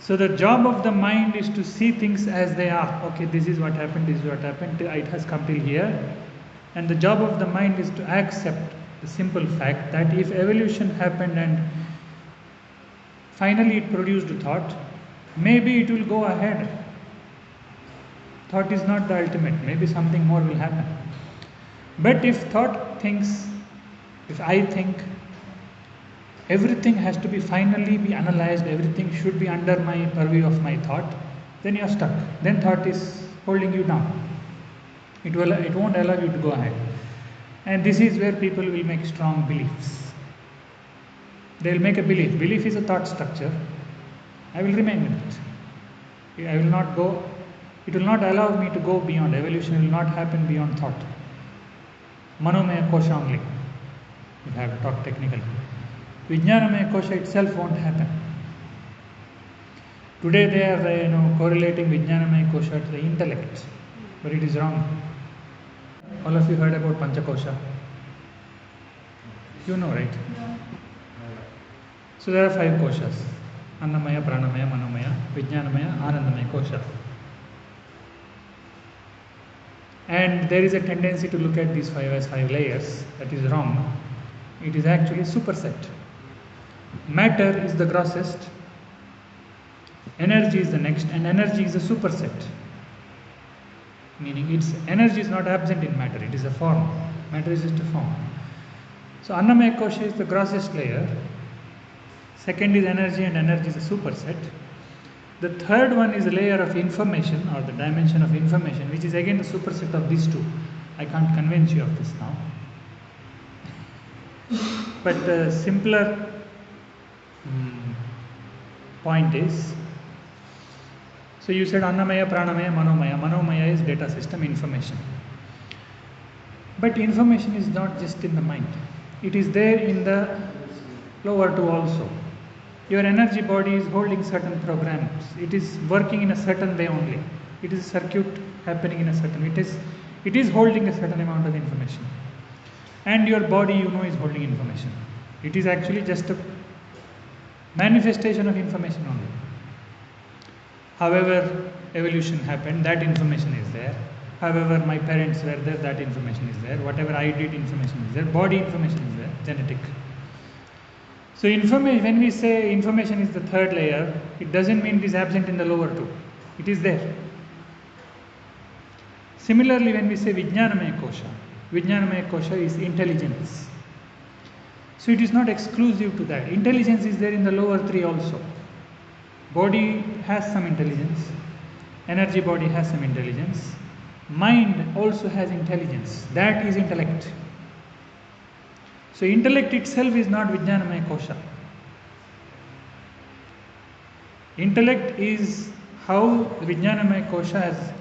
So the job of the mind is to see things as they are. Okay, this is what happened, this is what happened, it has come till here. And the job of the mind is to accept the simple fact that if evolution happened and finally it produced thought, maybe it will go ahead. Thought is not the ultimate, maybe something more will happen. But if thought thinks, if I think, everything has to be finally be analyzed, everything should be under my purview of my thought, then you are stuck. Then thought is holding you down. It won't allow you to go ahead. And this is where people will make strong beliefs. They will make a belief. Belief is a thought structure. I will remain with it. I will not go. It will not allow me to go beyond. Evolution will not happen beyond thought. Manomaya kosha only. You have to talk technically. Vijnanamaya kosha itself won't happen. Today they are correlating Vijnanamaya kosha to the intellect, but it is wrong. All of you heard about Panchakosha? You know, right? So there are 5 koshas: Annamaya, Pranamaya, Manomaya, Vijnanamaya, Anandamaya kosha. And there is a tendency to look at these 5 as 5 layers. That is wrong. It is actually a superset. Matter is the grossest, energy is the next, and energy is a superset. Meaning its energy is not absent in matter, it is a form. Matter is just a form. So Annamaya kosha is the grossest layer. Second is energy, and energy is a superset. The third one is a layer of information, or the dimension of information, which is again a superset of these 2. I can't convince you of this now. But the simpler point is, so you said Annamaya, Pranamaya, Manomaya. Manomaya is data system, information. But information is not just in the mind. It is there in the lower 2 also. Your energy body is holding certain programs. It is working in a certain way only. It is a circuit happening in a certain way. It is holding a certain amount of information. And your body, is holding information. It is actually just a manifestation of information only. However evolution happened, that information is there. However my parents were there, that information is there. Whatever I did, information is there. Body information is there, genetic. So when we say information is the third layer, it doesn't mean it is absent in the lower 2. It is there. Similarly, when we say Vijnanamaya kosha is intelligence. So it is not exclusive to that. Intelligence is there in the lower 3 also. Body has some intelligence. Energy body has some intelligence. Mind also has intelligence. That is intellect. So intellect itself is not Vijnanamaya kosha. Intellect is how Vijnanamaya kosha has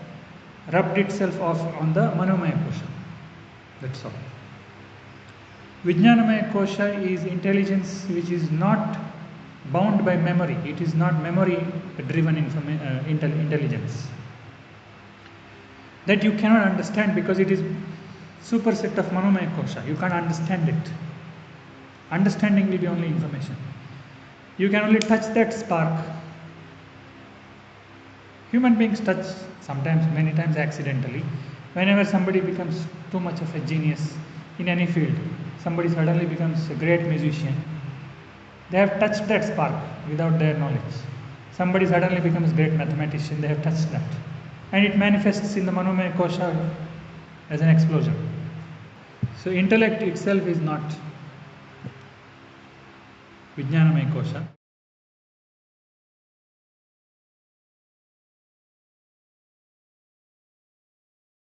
rubbed itself off on the Manomaya kosha. That's all. Vijnanamaya kosha is intelligence which is not bound by memory. It is not memory driven intelligence. That you cannot understand because it is superset of Manomaya kosha. You can't understand it. Understanding will be only information. You can only touch that spark. Human beings touch sometimes, many times accidentally. Whenever somebody becomes too much of a genius in any field, somebody suddenly becomes a great musician, they have touched that spark without their knowledge. Somebody suddenly becomes a great mathematician, they have touched that. And it manifests in the Manomaya kosha as an explosion. So intellect itself is not Vijnanamaya kosha.